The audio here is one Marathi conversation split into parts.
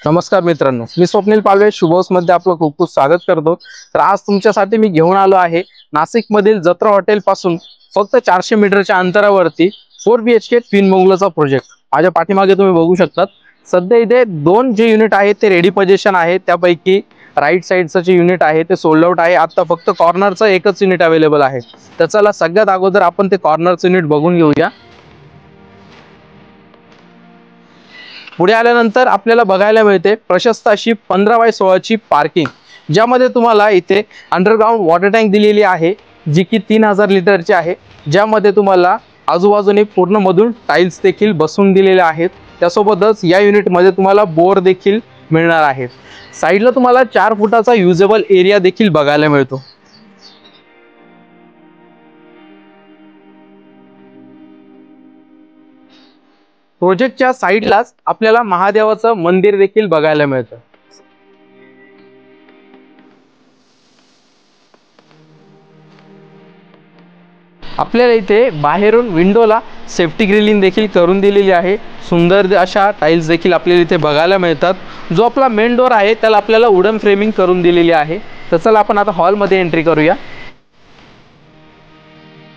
नमस्कार मित्रांनो, मी स्वप्नील पालवे शुभोस मध्ये आपलं खूप खूप स्वागत करतो। तर आज तुमच्यासाठी मी घेऊन आलो आहे नाशिक मधील जत्रा हॉटेल पासून फक्त 400 मीटरच्या अंतरावरती 4 BHK ट्विन बंगलोचा प्रोजेक्ट। माझ्या पाठीमागे तुम्ही बघू शकता। सध्या इथे दोन जे युनिट आहेत ते रेडी पोझिशन आहे, त्यापैकी राईट साइडचं जे युनिट आहे ते सोल्ड आउट आहे। आता फक्त कॉर्नरचं एकच युनिट अवेलेबल आहे। तर चला सगळ्यात अगोदर आपण ते कॉर्नरचं युनिट बघून घेऊया। पुढे आल्यानंतर आपल्याला बघायला मिळते प्रशस्त अशी 15x16 ची पार्किंग, ज्यामध्ये तुम्हाला इथे अंडरग्राउंड वॉटर टँक दिलेली आहे, जी की 3000 लिटरची आहे, ज्यामध्ये तुम्हाला आजूबाजूने पूर्ण मधून टाइल्स देखील बसवून दिलेले आहेत। त्यासोबतच या युनिट मध्ये तुम्हाला बोर देखील मिळणार आहे। साइडला तुम्हाला 4 फुटाचा युजेबल एरिया देखील बघायला मिळतो। प्रोजेक्टच्या साइडलाच आपल्याला महादेवाचं मंदिर देखील बघायला मिळतं। आपल्याला इथे बाहेरून विंडोला सेफ्टी ग्रिलिंग देखील करून दिलेली आहे। सुंदर अशा टाइल्स देखील आपल्याला इथे बघायला मिळतात। जो आपला मेन डोर आहे त्याला आपल्याला वुडन फ्रेमिंग करून दिलेली आहे। तर चला आपण आता हॉल मध्ये एंट्री करूया।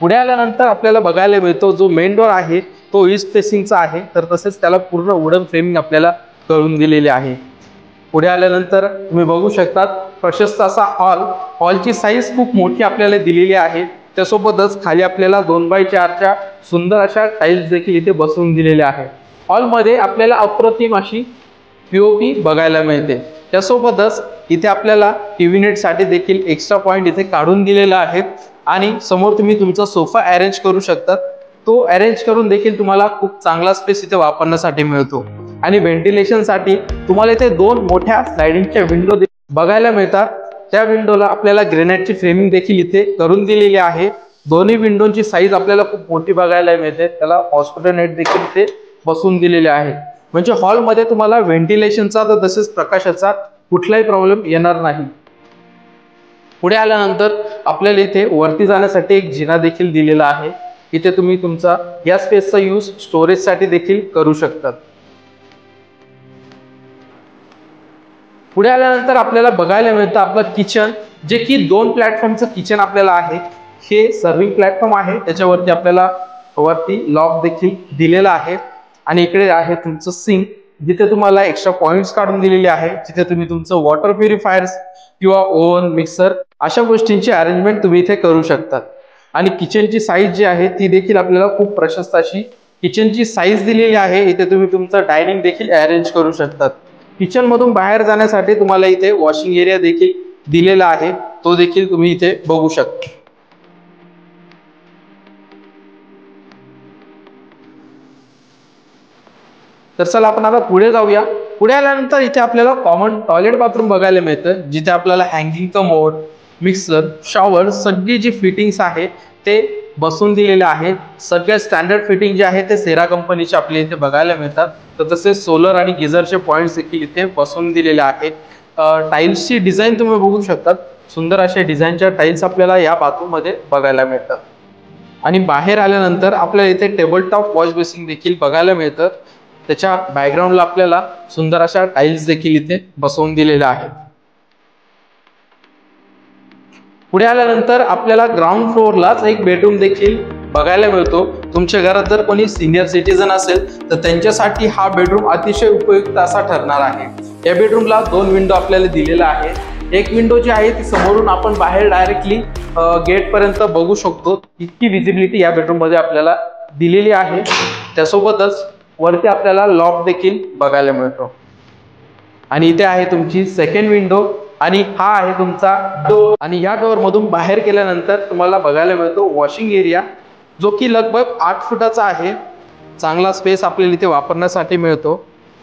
पुढे आल्यानंतर आपल्याला बघायला मिळतो जो मेन डोर आहे तो ईस्ट फेसिंगचा आहे, तर तसेच त्याला पूर्ण वुडन फ्रेमिंग आपल्याला करून दिलेली आहे। पुढे आल्यानंतर तुम्ही बघू शकता प्रशस्त असा हॉलची साईज खूप मोठी आपल्याला दिलेली आहे। त्यासोबतच खाली आपल्याला 2x4च्या सुंदर अशा टाइल्स देखील इथे बसवून दिलेल्या आहेत। हॉलमध्ये आपल्याला अप्रतिम अशी पीओपी बघायला मिळते। त्यासोबतच इथे आपल्याला टीव्ही नेट साठी देखील एक्स्ट्रा पॉइंट इथे काढून दिलेला आहे आणि समोर तुम्ही तुमचा सोफा अरेंज करू शकता। तो अरेंज करून देखील तुम्हाला खूप चांगला स्पेस इथे वापरण्यासाठी मिळतो। आणि व्हेंटिलेशन साठी तुम्हाला इथे दोन मोठ्या स्लाइडिंगच्या विंडो बघायला मिळतात। त्या विंडोला आपल्याला ग्रेनाइटची फ्रेमिंग देखील इथे करून दिलेली आहे। दोन्ही विंडोची साईज आपल्याला खूप मोठी बघायला मिळते। त्याला हॉस्पिटल नेट देखील इथे बसवून दिलेले आहे, म्हणजे हॉल मध्ये तुम्हाला व्हेंटिलेशनचा तर तसेच प्रकाशाचा कुठलाही प्रॉब्लेम येणार नाही। पुढे आल्यानंतर आपल्याला इथे वरती जाण्यासाठी एक जिना देखील दिलेला आहे। इथे तुम्ही तुमचा या स्पेसचा यूज स्टोरेज साठी देखील करू शकता। पुढे आल्यानंतर आपल्याला बघायला मिळतं आपलं किचन, जे की 2 प्लॅटफॉर्मचं किचन आपल्याला आहे। हे सर्विंग प्लॅटफॉर्म आहे, त्याच्यावरती आपल्याला वरती लॉक देखील दिलेला आहे। आणि इकडे आहे तुमचं सिंक, जिथे तुम्हाला एक्स्ट्रा पॉइंट्स काढून दिलेले आहे, जिथे तुम्ही तुमचं वॉटर प्युरिफायर्स किंवा ओव्हन मिक्सर अशा गोष्टींची अरेंजमेंट तुम्ही इथे करू शकता। आणि किचनची साईज जी आहे ती देखील आपल्याला खूप प्रशस्त अशी किचनची साईज दिलेली आहे। इथे तुम्ही तुमचं डायनिंग देखील अरेंज करू शकता। किचन मधून बाहेर जाण्यासाठी तुम्हाला इथे वॉशिंग एरिया देखील दिलेला आहे, तो देखील तुम्ही इथे बघू शकता। तर चला आपण आता पुढे जाऊया। पुढे आल्यानंतर इथे आपल्याला कॉमन टॉयलेट बाथरूम बघायला मिळतं, जिथे आपल्याला हँगिंग कमोड, मिक्सर, शॉवर सगळी जी फिटिंग्स आहे ते बसवून दिलेले आहे। सगळे स्टँडर्ड फिटिंग जे आहे ते सेरा कंपनीचे आपल्याला इथे बघायला मिळतात। तर तसेच सोलर आणि गिझरचे पॉइंट्स देखील इथे बसवून दिलेले आहेत। टाइल्सची डिझाईन तुम्ही बघू शकता, सुंदर अशा डिझाईनच्या टाइल्स आपल्याला या बाथरूम मध्ये बघायला मिळतात। आणि बाहेर आल्यानंतर आपल्याला इथे टेबल टॉप वॉश बेसिन देखील बघायला मिळतं। त्याच्या बॅकग्राऊंडला आपल्याला सुंदर अशा टाइल्स देखील इथे बसवून दिलेल्या आहेत। पुढे आल्यानंतर आपल्याला ग्राउंड फ्लोअरलाच एक बेडरूम देखील बघायला मिळतो। तुमच्या घरात जर कोणी सिनियर सिटीजन असेल तर त्यांच्यासाठी हा बेडरूम अतिशय उपयुक्त असा ठरणार आहे। या बेडरूमला 2 विंडो आपल्याला दिलेला आहे। एक विंडो जी आहे ती समोरून आपण बाहेर डायरेक्टली गेट पर्यंत बघू शकतो, इतकी विजिबिलिटी या बेडरूम मध्ये आपल्याला दिलेली आहे। त्यासोबतच वरती आपल्याला लॉक देखील बघायला मिळतो। आणि इथे आहे तुमची सेकंड विंडो आणि हा आहे तुमचा डोर। आणि या डोर मधून बाहेर गेल्यानंतर तुम्हाला बघायला मिळतो वॉशिंग एरिया, जो की लगभग 8 फुटाचा आहे। चांगला स्पेस आपल्याला इथे वापरण्यासाठी मिळतो।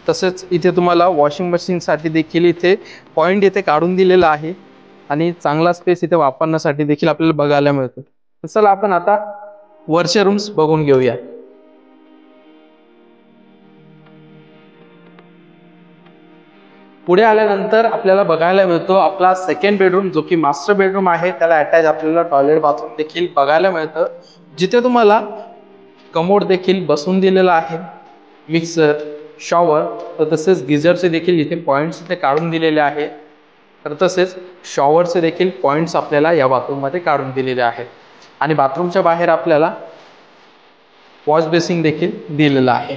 तसेच इथे तुम्हाला वॉशिंग मशीन साठी देखील इथे पॉइंट इथे काढून दिलेला आहे आणि चांगला स्पेस इथे वापरण्यासाठी देखील आपल्याला बघायला मिळतो। चला आपण आता वरचे रूम्स बघून घेऊया। पुढे आल्यानंतर आपल्याला बघायला मिळतो आपला सेकंड बेडरूम, जो की मास्टर बेडरूम आहे। त्याला अटॅच आपल्याला टॉयलेट बाथरूम देखील बघायला मिळतं, जिथे तुम्हाला कमोड देखील बसवून दिलेला आहे। मिक्सर, शॉवर, तर तसेच गिझरचे देखील इथे पॉईंट्स इथे काढून दिलेले आहे. तर तसेच शॉवरचे देखील पॉईंट्स आपल्याला या बाथरूममध्ये काढून दिलेले आहेत. आणि बाथरूमच्या बाहेर आपल्याला वॉश बेसिंग देखील दिलेला आहे.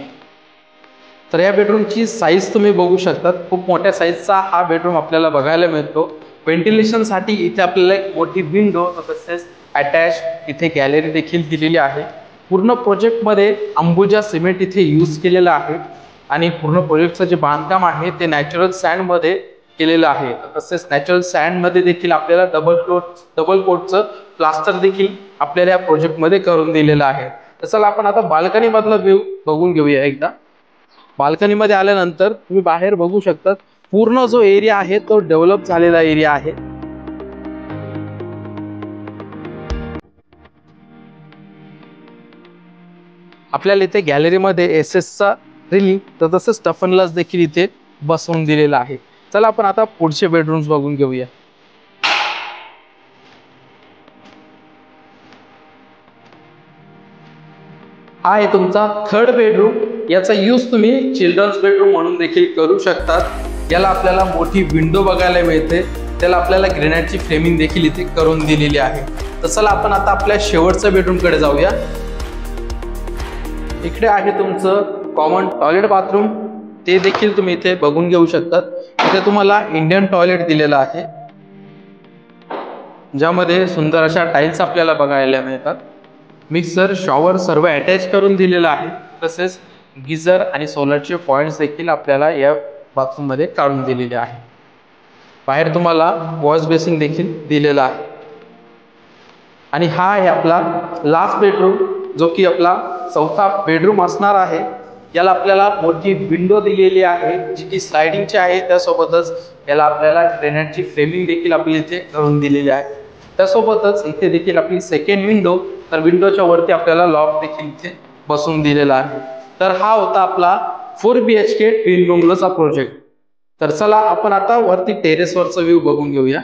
तर या बेडरूमची साईज तुम्ही बघू शकता, खूप मोठ्या साईजचा हा बेडरूम आपल्याला बघायला मिळतो. व्हेंटिलेशनसाठी इथे आपल्याला एक मोठी विंडो, तसेच अटॅच इथे गॅलरी देखील दिलेली आहे. पूर्ण प्रोजेक्टमध्ये अंबुजा सिमेंट इथे यूज केलेलं आहे आणि पूर्ण प्रोजेक्टचं जे बांधकाम आहे ते नॅचरल सँडमध्ये केलेलं आहे. तसेच नॅचरल सँडमध्ये देखील आपल्याला डबल कोटचं प्लास्टर देखील आपल्याला या प्रोजेक्टमध्ये करून दिलेलं आहे. तर चला आपण आता बाल्कनी मधला व्ह्यू बघून घेऊया एकदा. बाल्कनीमध्ये आल्यानंतर तुम्ही बाहेर बघू शकता, पूर्ण जो एरिया आहे तो डेव्हलप झालेला एरिया आहे. आपल्याला इथे गॅलरीमध्ये एसएसचा रिलिंग, तर तसंच स्टफन ग्लास देखील इथे बसवून दिलेला आहे. चला आपण आता पुढचे बेडरूम्स बघून घेऊया. हा आहे तुमचा थर्ड बेडरूम. याचा यूज तुम्ही चिल्ड्रन्स बेडरूम म्हणून देखील करू शकतात. याला आपल्याला मोठी विंडो बघायला मिळते. त्याला आपल्याला ग्रेनाइटची फ्रेमिंग देखील इथे करून दिलेली आहे. तर चला आपण आता आपल्या शेवटच्या बेडरूम कडे जाऊया. इकडे आहे तुमचं कॉमन टॉयलेट बाथरूम. ते देखील तुम्ही इथे बघून घेऊ शकतात. इथे तुम्हाला इंडियन टॉयलेट दिलेला आहे, ज्यामध्ये सुंदर अशा टाईल्स आपल्याला बघायला मिळतात. मिक्सर, शॉवर सर्व अटॅच करून दिलेला आहे. तसेच गिझर आणि सोलरचे पॉईंट्स देखील आपल्याला या बाथरूम मध्ये काढून दिलेले आहे. बाहेर तुम्हाला वॉश बेसिंग देखील दिलेला आहे. आणि हा आहे आपला लास्ट बेडरूम, जो की आपला चौथा बेडरूम असणार आहे. याला आपल्याला मोठी विंडो दिलेली आहे, जी की स्लायडिंगची आहे. त्यासोबतच याला आपल्याला ग्रेनाइटची फ्रेमिंग देखील आपली इथे करून दिलेली आहे. त्यासोबतच इथे देखील आपली सेकंड विंडो, तर विंडोच्या वरती आपल्याला लॉक देखील इथे बसवून दिलेला आहे. तर हा होता आपला 4 BHK ट्विन बंगलोचा प्रोजेक्ट. तर चला आपण आता वरती टेरेसवरचा व्ह्यू बघून घेऊया.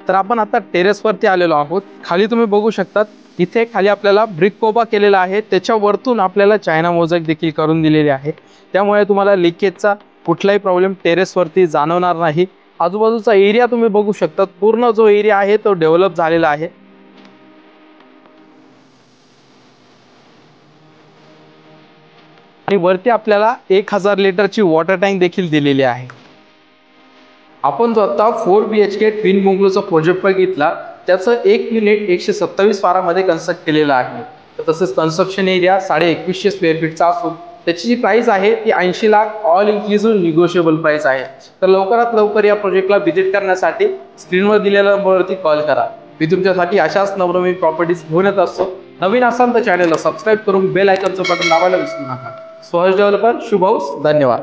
तर आपण आता टेरेसवरती आलेलो आहोत. खाली तुम्ही बघू शकतात, इथे खाली आपल्याला ब्रिक कोबा केलेला आहे. त्याच्या वरतून आपल्याला चायना मोझॅक देखील करून दिलेले आहे. त्यामुळे तुम्हाला लिकेजचा कुठलाही प्रॉब्लेम टेरेसवरती जाणवणार नाही. आजूबाजूचा एरिया तुम्ही बघू शकता, पूर्ण जो एरिया आहे तो डेव्हलप झालेला आहे. आणि वरती आपल्याला 1000 लिटरची वॉटर टँक देखील दिलेली आहे. आपण जो आता 4 BHK ट्विन बंगलोचा प्रोजेक्ट बघितला, त्याचं एक युनिट 127 फारामध्ये कन्स्ट्रक्ट केलेलं आहे. तर तसेच कन्स्ट्रक्शन एरिया 2150 स्क्वेअर फीटचा असून त्याची जी प्राइस आहे ती 80 lakh all inclusive negotiable price आहे. तर लवकरात लवकर या प्रोजेक्टला व्हिजिट करण्यासाठी स्क्रीनवर दिलेल्या नंबरवरती कॉल करा. मी तुमच्यासाठी अशाच नवनवीन प्रॉपर्टीज घेऊन येत असतो. नवीन असाल तर चॅनलला सबस्क्राईब करून बेल आयकॉनचं बटन दाबायला विसरू नका. स्वराज डेव्हलपर, शुभ हाऊस. धन्यवाद.